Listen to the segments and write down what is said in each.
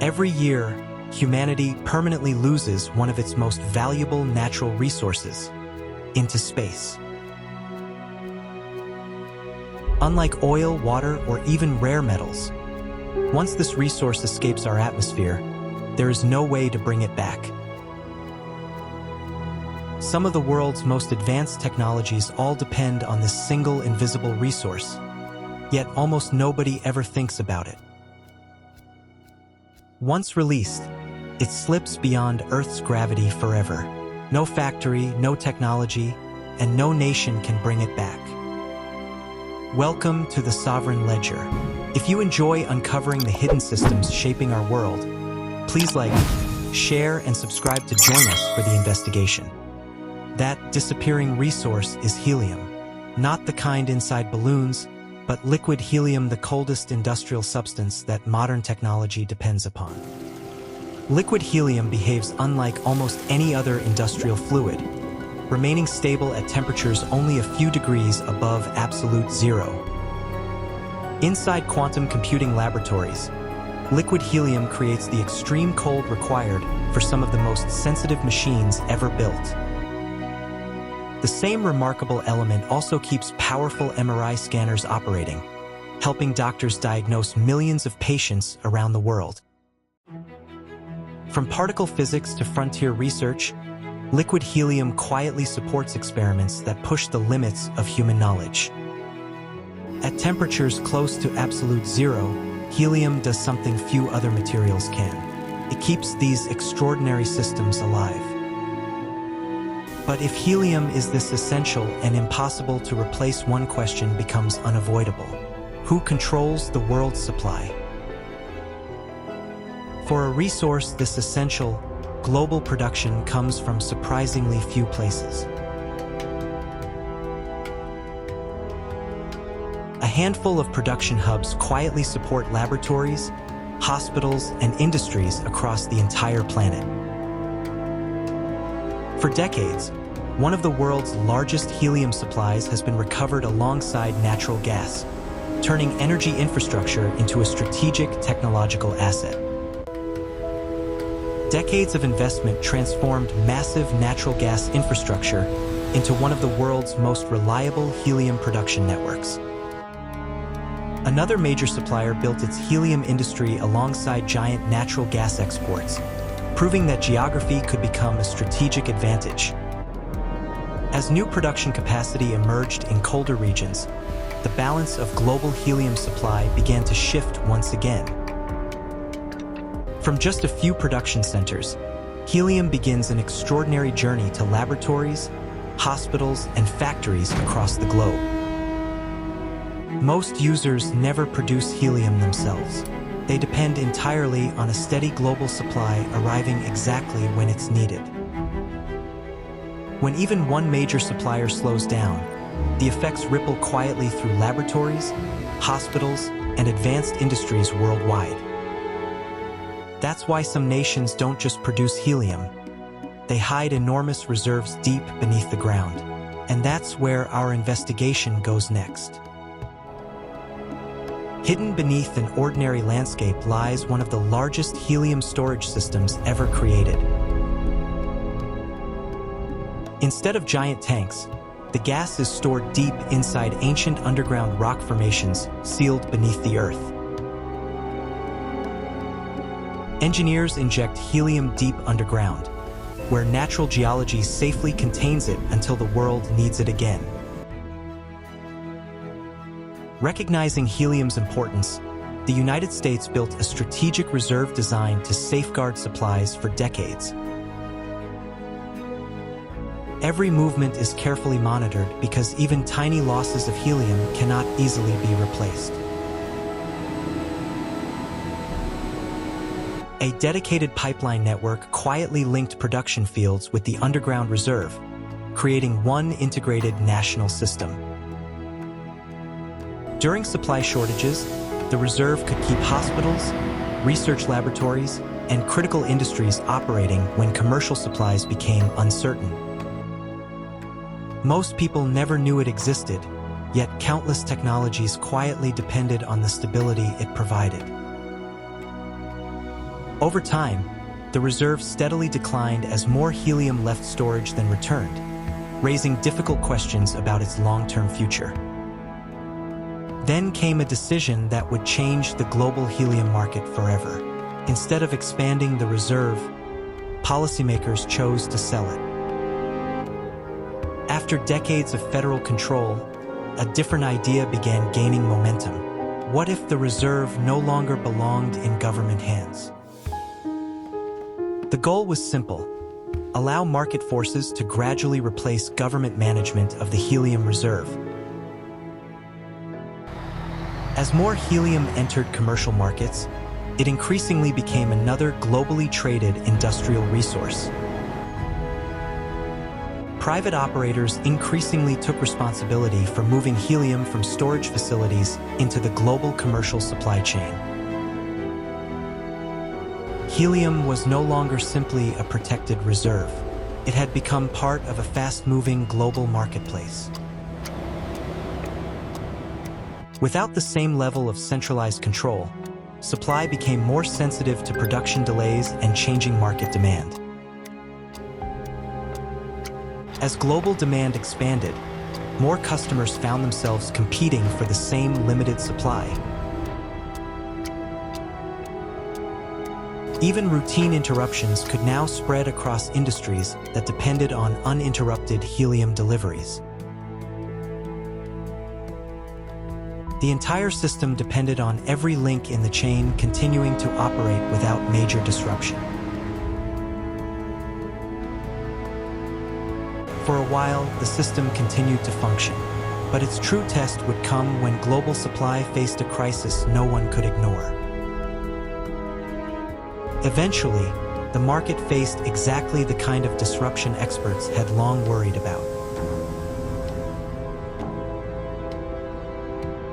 Every year, humanity permanently loses one of its most valuable natural resources into space. Unlike oil, water, or even rare metals, once this resource escapes our atmosphere, there is no way to bring it back. Some of the world's most advanced technologies all depend on this single invisible resource, yet almost nobody ever thinks about it. Once released, it slips beyond Earth's gravity forever. No factory, no technology, and no nation can bring it back. Welcome to the Sovereign Ledger. If you enjoy uncovering the hidden systems shaping our world, please like, share, and subscribe to join us for the investigation. That disappearing resource is helium. Not the kind inside balloons, but liquid helium, the coldest industrial substance that modern technology depends upon. Liquid helium behaves unlike almost any other industrial fluid, remaining stable at temperatures only a few degrees above absolute zero. Inside quantum computing laboratories, liquid helium creates the extreme cold required for some of the most sensitive machines ever built. The same remarkable element also keeps powerful MRI scanners operating, helping doctors diagnose millions of patients around the world. From particle physics to frontier research, liquid helium quietly supports experiments that push the limits of human knowledge. At temperatures close to absolute zero, helium does something few other materials can. It keeps these extraordinary systems alive. But if helium is this essential and impossible to replace, one question becomes unavoidable. Who controls the world's supply? For a resource this essential, global production comes from surprisingly few places. A handful of production hubs quietly support laboratories, hospitals, and industries across the entire planet. For decades, one of the world's largest helium supplies has been recovered alongside natural gas, turning energy infrastructure into a strategic technological asset. Decades of investment transformed massive natural gas infrastructure into one of the world's most reliable helium production networks. Another major supplier built its helium industry alongside giant natural gas exports, proving that geography could become a strategic advantage. As new production capacity emerged in colder regions, the balance of global helium supply began to shift once again. From just a few production centers, helium begins an extraordinary journey to laboratories, hospitals, and factories across the globe. Most users never produce helium themselves. They depend entirely on a steady global supply arriving exactly when it's needed. When even one major supplier slows down, the effects ripple quietly through laboratories, hospitals, and advanced industries worldwide. That's why some nations don't just produce helium. They hide enormous reserves deep beneath the ground. And that's where our investigation goes next. Hidden beneath an ordinary landscape lies one of the largest helium storage systems ever created. Instead of giant tanks, the gas is stored deep inside ancient underground rock formations sealed beneath the earth. Engineers inject helium deep underground, where natural geology safely contains it until the world needs it again. Recognizing helium's importance, the United States built a strategic reserve designed to safeguard supplies for decades. Every movement is carefully monitored because even tiny losses of helium cannot easily be replaced. A dedicated pipeline network quietly linked production fields with the underground reserve, creating one integrated national system. During supply shortages, the reserve could keep hospitals, research laboratories, and critical industries operating when commercial supplies became uncertain. Most people never knew it existed, yet countless technologies quietly depended on the stability it provided. Over time, the reserve steadily declined as more helium left storage than returned, raising difficult questions about its long-term future. Then came a decision that would change the global helium market forever. Instead of expanding the reserve, policymakers chose to sell it. After decades of federal control, a different idea began gaining momentum. What if the reserve no longer belonged in government hands? The goal was simple: allow market forces to gradually replace government management of the helium reserve. As more helium entered commercial markets, it increasingly became another globally traded industrial resource. Private operators increasingly took responsibility for moving helium from storage facilities into the global commercial supply chain. Helium was no longer simply a protected reserve. It had become part of a fast-moving global marketplace. Without the same level of centralized control, supply became more sensitive to production delays and changing market demand. As global demand expanded, more customers found themselves competing for the same limited supply. Even routine interruptions could now spread across industries that depended on uninterrupted helium deliveries. The entire system depended on every link in the chain continuing to operate without major disruption. For a while, the system continued to function, but its true test would come when global supply faced a crisis no one could ignore. Eventually, the market faced exactly the kind of disruption experts had long worried about.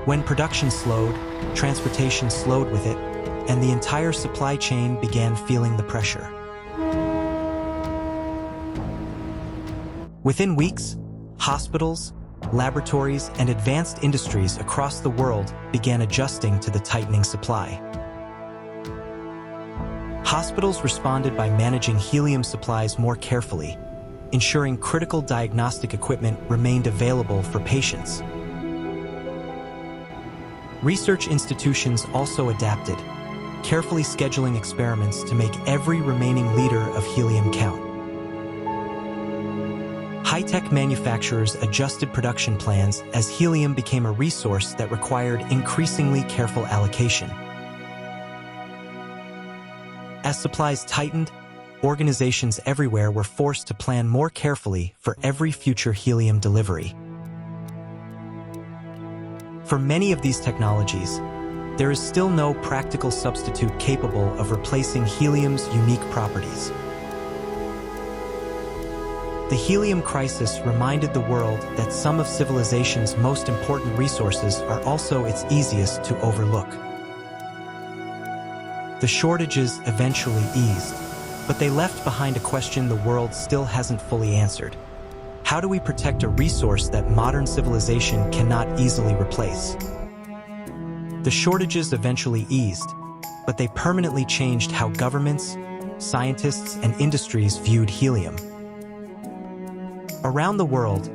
When production slowed, transportation slowed with it, and the entire supply chain began feeling the pressure. Within weeks, hospitals, laboratories, and advanced industries across the world began adjusting to the tightening supply. Hospitals responded by managing helium supplies more carefully, ensuring critical diagnostic equipment remained available for patients. Research institutions also adapted, carefully scheduling experiments to make every remaining liter of helium count. High-tech manufacturers adjusted production plans as helium became a resource that required increasingly careful allocation. As supplies tightened, organizations everywhere were forced to plan more carefully for every future helium delivery. For many of these technologies, there is still no practical substitute capable of replacing helium's unique properties. The helium crisis reminded the world that some of civilization's most important resources are also its easiest to overlook. The shortages eventually eased, but they left behind a question the world still hasn't fully answered. How do we protect a resource that modern civilization cannot easily replace? The shortages eventually eased, but they permanently changed how governments, scientists, and industries viewed helium. Around the world,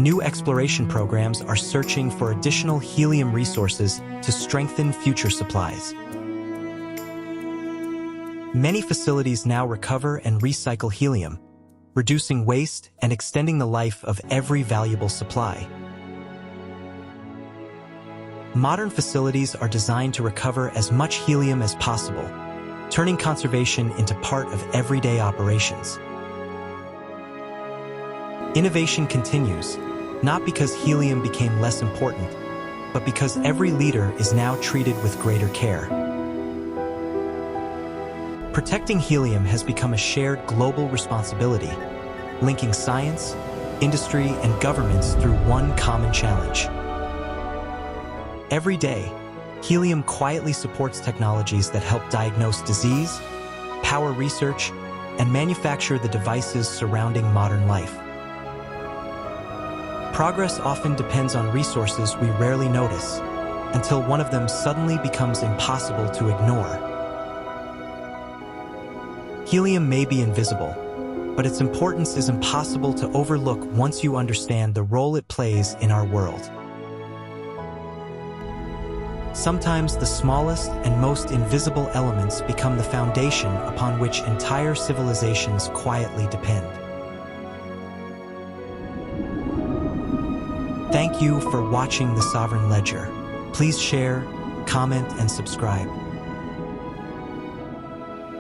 new exploration programs are searching for additional helium resources to strengthen future supplies. Many facilities now recover and recycle helium, reducing waste and extending the life of every valuable supply. Modern facilities are designed to recover as much helium as possible, turning conservation into part of everyday operations. Innovation continues, not because helium became less important, but because every liter is now treated with greater care. Protecting helium has become a shared global responsibility, linking science, industry, and governments through one common challenge. Every day, helium quietly supports technologies that help diagnose disease, power research, and manufacture the devices surrounding modern life. Progress often depends on resources we rarely notice, until one of them suddenly becomes impossible to ignore. Helium may be invisible, but its importance is impossible to overlook once you understand the role it plays in our world. Sometimes the smallest and most invisible elements become the foundation upon which entire civilizations quietly depend. Thank you for watching The Sovereign Ledger. Please share, comment, and subscribe.